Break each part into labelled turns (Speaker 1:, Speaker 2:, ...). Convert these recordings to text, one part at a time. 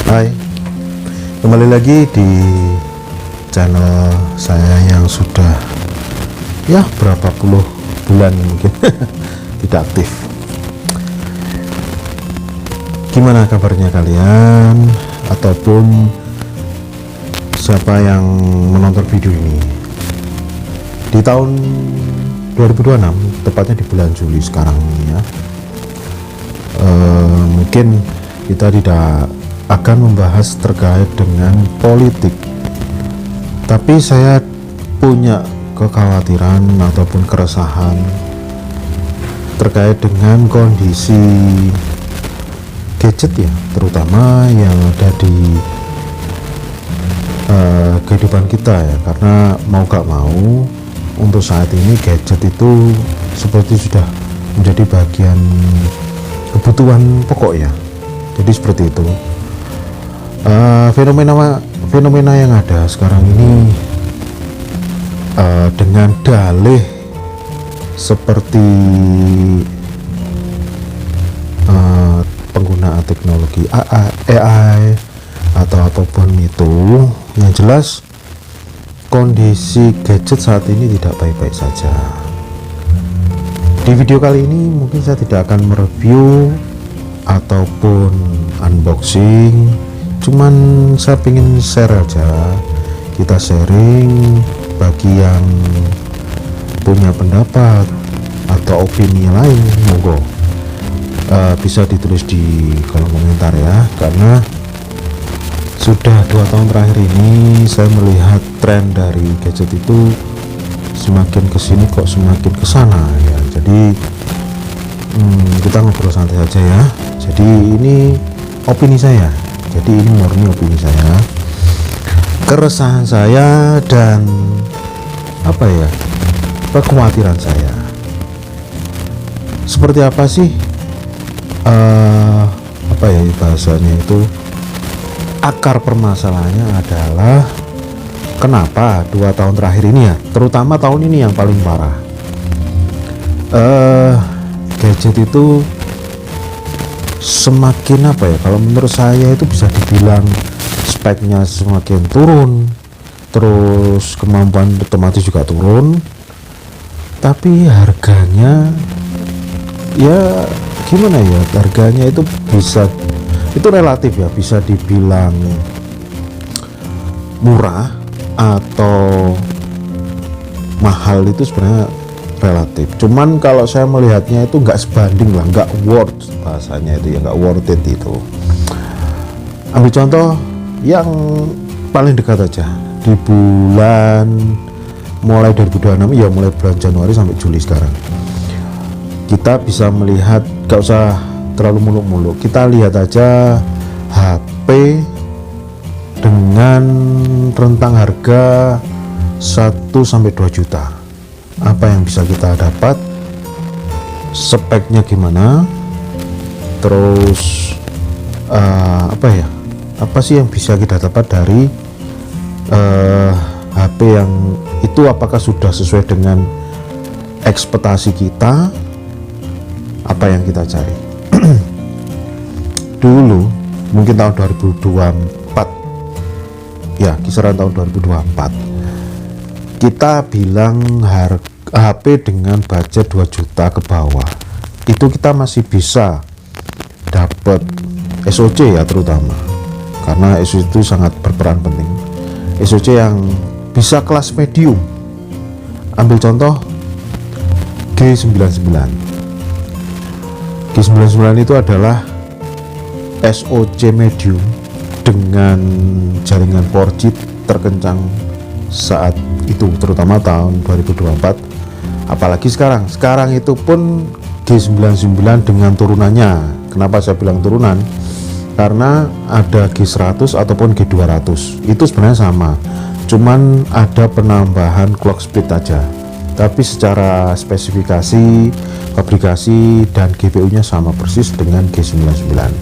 Speaker 1: Hai, kembali lagi di channel saya yang sudah berapa puluh bulan mungkin tidak aktif. Gimana kabarnya kalian, ataupun siapa yang menonton video ini di tahun 2026, tepatnya di bulan Juli sekarang ini ya. Mungkin kita tidak akan membahas terkait dengan politik, tapi saya punya kekhawatiran ataupun keresahan terkait dengan kondisi gadget ya, terutama yang ada di kehidupan kita ya, karena mau gak mau untuk saat ini gadget itu seperti sudah menjadi bagian kebutuhan pokok ya. Jadi seperti itu. Fenomena yang ada sekarang ini dengan dalih seperti penggunaan teknologi AI atau apapun itu, yang jelas kondisi gadget saat ini tidak baik-baik saja. Di video kali ini mungkin saya tidak akan mereview ataupun unboxing, cuman saya ingin share aja, kita sharing. Bagi yang punya pendapat atau opini lain, monggo bisa ditulis di kolom komentar ya, karena sudah 2 tahun terakhir ini saya melihat tren dari gadget itu semakin kesini kok semakin kesana ya. Jadi kita ngobrol santai saja ya. Jadi ini opini saya, jadi ini murni opini saya, keresahan saya, dan kekhawatiran saya. Seperti apa sih bahasanya itu, akar permasalahannya adalah kenapa 2 tahun terakhir ini ya, terutama tahun ini yang paling parah, gadget itu semakin kalau menurut saya itu bisa dibilang speknya semakin turun, terus kemampuan otomatis juga turun, tapi harganya ya gimana ya, harganya itu relatif ya, bisa dibilang murah atau mahal, itu sebenarnya relatif. Cuman kalau saya melihatnya itu nggak sebanding lah, nggak worth, bahasanya itu ya, nggak worth it itu. Ambil contoh yang paling dekat aja, di bulan mulai 2026 ya, mulai bulan Januari sampai Juli sekarang, kita bisa melihat, gak usah terlalu muluk-muluk, kita lihat aja HP dengan rentang harga 1-2 juta, apa yang bisa kita dapat, speknya gimana, terus apa sih yang bisa kita dapat dari HP yang itu, apakah sudah sesuai dengan ekspektasi kita, apa yang kita cari. Dulu mungkin tahun 2024 ya, kisaran tahun 2024, kita bilang HP dengan budget 2 juta ke bawah itu kita masih bisa dapat SoC ya, terutama karena SoC itu sangat berperan penting. SoC yang bisa kelas medium, ambil contoh G99 itu adalah SoC medium dengan jaringan 4G terkencang saat itu, terutama tahun 2024. Apalagi sekarang itu pun G99 dengan turunannya. Kenapa saya bilang turunan? Karena ada G100 ataupun G200, itu sebenarnya sama, cuman ada penambahan clock speed aja, tapi secara spesifikasi, fabrikasi, dan GPU nya sama persis dengan G99.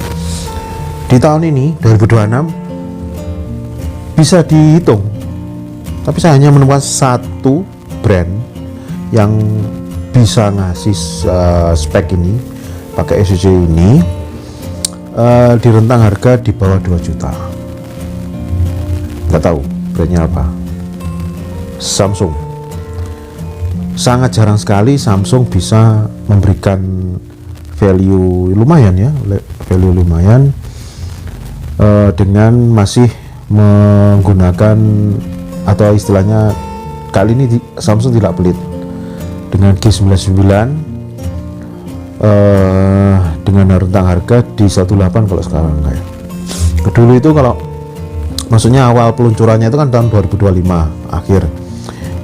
Speaker 1: Di tahun ini 2026 bisa dihitung, tapi saya hanya menemukan satu brand yang bisa ngasih spek ini, pakai SoC ini, di rentang harga di bawah 2 juta. Nggak tahu brandnya apa. Samsung. Sangat jarang sekali Samsung bisa memberikan value lumayan ya, value lumayan dengan masih menggunakan, atau istilahnya kali ini Samsung tidak pelit dengan G99 dengan rentang harga di 18 kalau sekarang kayak. Dulu itu kalau maksudnya awal peluncurannya itu kan tahun 2025 akhir,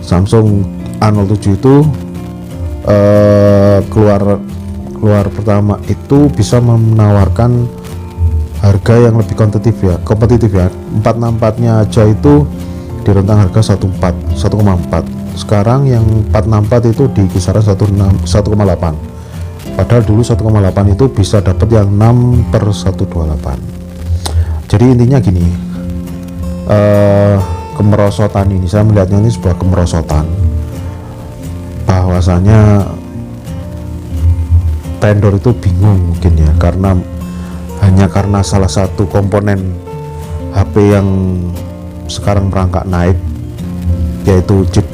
Speaker 1: Samsung A07 itu keluar pertama itu bisa menawarkan harga yang lebih kompetitif ya. 464-nya aja itu di rentang harga 1,4. Sekarang yang 464 itu di kisaran 1,8. Padahal dulu 1,8 itu bisa dapat yang 6/128. Jadi intinya gini, kemerosotan ini, saya melihatnya ini sebuah kemerosotan, bahwasanya vendor itu bingung mungkin ya, hanya karena salah satu komponen HP yang sekarang merangkak naik, yaitu chip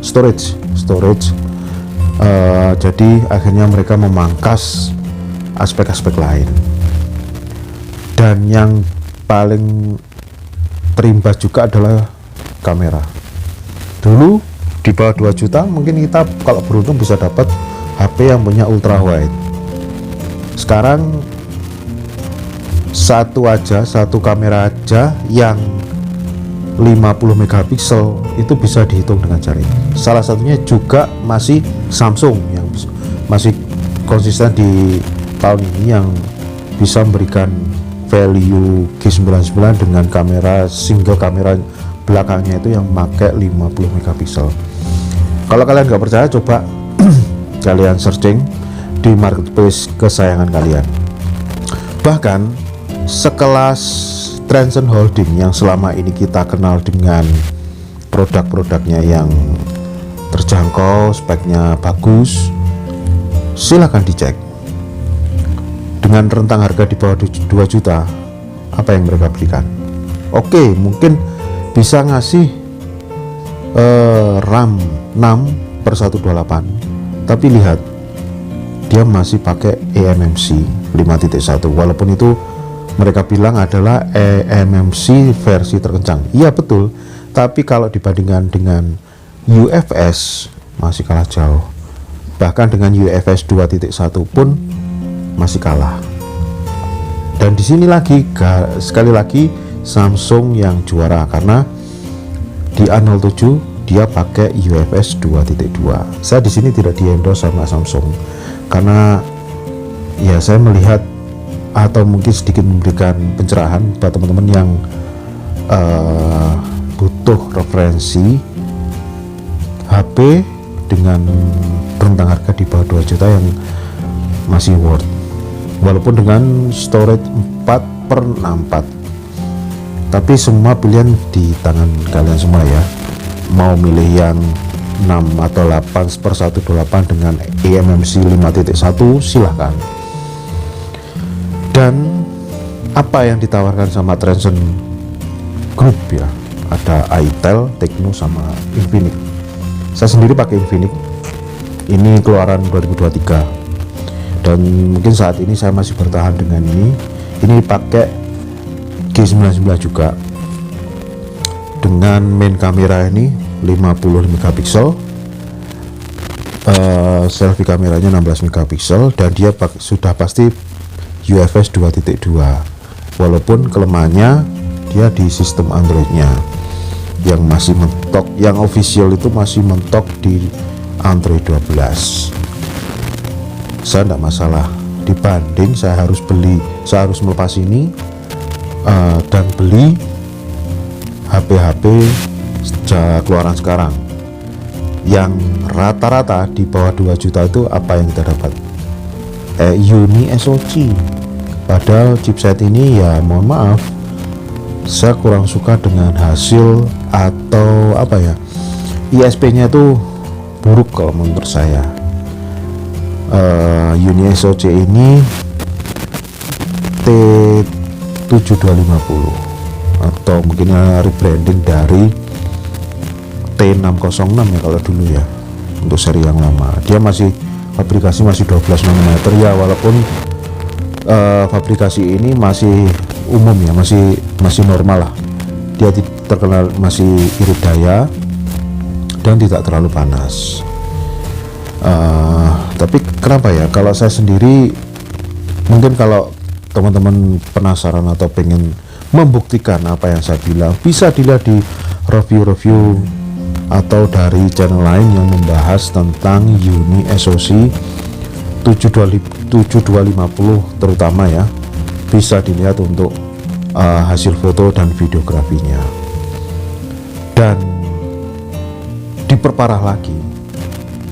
Speaker 1: storage. Jadi akhirnya mereka memangkas aspek-aspek lain, dan yang paling terimbas juga adalah kamera. Dulu di bawah 2 juta mungkin kita kalau beruntung bisa dapat HP yang punya ultra wide. Sekarang satu kamera aja yang 50 megapiksel itu bisa dihitung dengan jari. Salah satunya juga masih Samsung yang masih konsisten di tahun ini, yang bisa memberikan value G99 dengan single kamera belakangnya itu yang pakai 50 megapiksel. Kalau kalian nggak percaya, coba kalian searching di marketplace kesayangan kalian. Bahkan sekelas Transsion Holding yang selama ini kita kenal dengan produk-produknya yang terjangkau, speknya bagus, silahkan dicek. Dengan rentang harga di bawah 2 juta, apa yang mereka berikan? Oke, mungkin bisa ngasih RAM 6/128, tapi lihat dia masih pakai eMMC 5.1, walaupun itu mereka bilang adalah eMMC versi terkencang. Iya betul, tapi kalau dibandingkan dengan UFS masih kalah jauh. Bahkan dengan UFS 2.1 pun masih kalah. Dan di sini sekali lagi Samsung yang juara, karena di A07 dia pakai UFS 2.2. Saya di sini tidak di-endorse sama Samsung, karena ya saya melihat atau mungkin sedikit memberikan pencerahan buat teman-teman yang butuh referensi HP dengan rentang harga di bawah 2 juta yang masih worth, walaupun dengan storage 4/64. Tapi semua pilihan di tangan kalian semua ya, mau milih yang 6 atau 8/128 dengan eMMC 5.1 silahkan. Dan apa yang ditawarkan sama Transsion Group ya, ada Itel, Tecno, sama Infinix. Saya sendiri pakai Infinix, ini keluaran 2023, dan mungkin saat ini saya masih bertahan dengan ini pakai G99 juga, dengan main kamera ini 50 megapiksel, selfie kameranya 16 megapiksel, dan dia sudah pasti UFS 2.2, walaupun kelemahannya dia di sistem Androidnya yang masih mentok, yang official itu masih mentok di Android 12. Saya tidak masalah, dibanding saya harus melepas ini dan beli HP-HP keluaran sekarang yang rata-rata di bawah 2 juta. Itu apa yang kita dapat? Uni SoC. Padahal chipset ini ya mohon maaf, saya kurang suka dengan hasil atau apa ya, ISP-nya tuh buruk kalau menurut saya. Uni SoC ini T7250 atau mungkin rebranding dari T606 ya kalau dulu ya, untuk seri yang lama. Dia masih fabrikasi masih 12 nanometer ya, walaupun fabrikasi ini masih umum ya, masih normal lah. Dia terkenal masih irit daya dan tidak terlalu panas. Tapi kenapa ya, kalau saya sendiri, mungkin kalau teman-teman penasaran atau pengen membuktikan apa yang saya bilang, bisa dilihat di review-review atau dari channel lain yang membahas tentang Uni SoC 7250 terutama ya. Bisa dilihat untuk hasil foto dan videografinya. Dan diperparah lagi,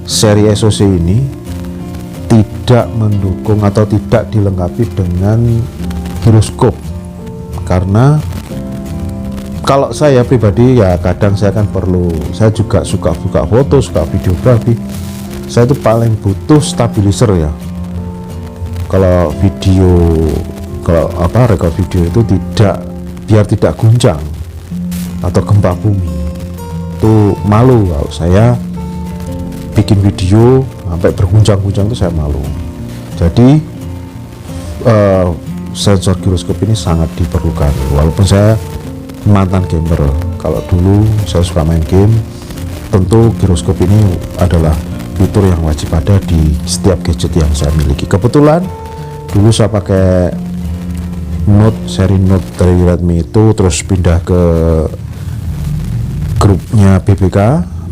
Speaker 1: seri SoC ini tidak mendukung atau tidak dilengkapi dengan giroskop. Karena kalau saya pribadi ya, kadang saya kan perlu, saya juga suka foto, suka videografi. Saya itu paling butuh stabilizer ya. Kalau video, kalau rekor video itu biar tidak guncang atau gempa bumi. Itu malu kalau saya bikin video sampai berguncang-guncang, itu saya malu. Jadi sensor giroskop ini sangat diperlukan. Walaupun saya mantan gamer, kalau dulu saya suka main game, tentu giroskop ini adalah fitur yang wajib ada di setiap gadget yang saya miliki. Kebetulan dulu saya pakai seri Note dari Redmi itu, terus pindah ke grupnya BBK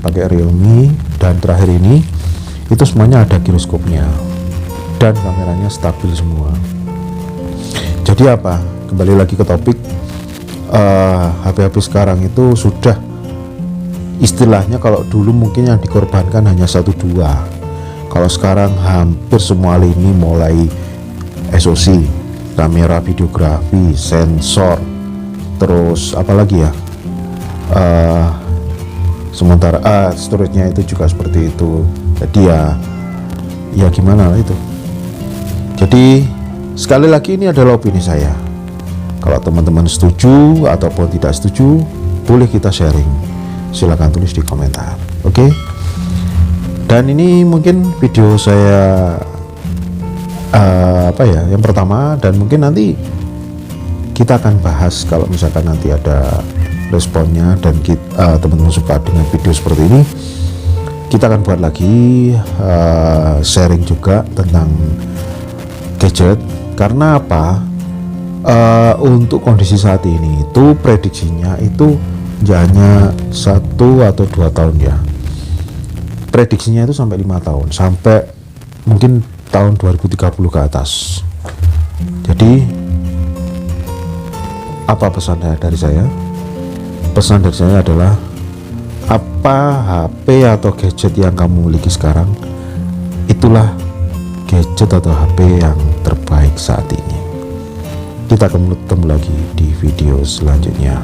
Speaker 1: pakai Realme, dan terakhir ini itu semuanya ada giroskopnya dan kameranya stabil semua. Jadi apa, kembali lagi ke topik, HP-HP sekarang itu sudah istilahnya, kalau dulu mungkin yang dikorbankan hanya 1-2, kalau sekarang hampir semua lini, mulai SoC, kamera videografi, sensor, terus apalagi ya, sementara storage-nya itu juga seperti itu. Jadi ya gimana lah itu. Jadi sekali lagi, ini adalah opini saya. Kalau teman-teman setuju ataupun tidak setuju, boleh kita sharing, silahkan tulis di komentar. Oke. Dan ini mungkin video saya yang pertama, dan mungkin nanti kita akan bahas kalau misalkan nanti ada responnya dan teman-teman suka dengan video seperti ini, kita akan buat lagi sharing juga tentang gadget. Karena apa, untuk kondisi saat ini itu prediksinya itu hanya 1 atau 2 tahun ya, prediksinya itu sampai 5 tahun, sampai mungkin tahun 2030 ke atas. Jadi apa pesan dari saya? Pesan dari saya adalah, apa HP atau gadget yang kamu miliki sekarang, itulah gadget atau HP yang terbaik saat ini. Kita akan bertemu lagi di video selanjutnya.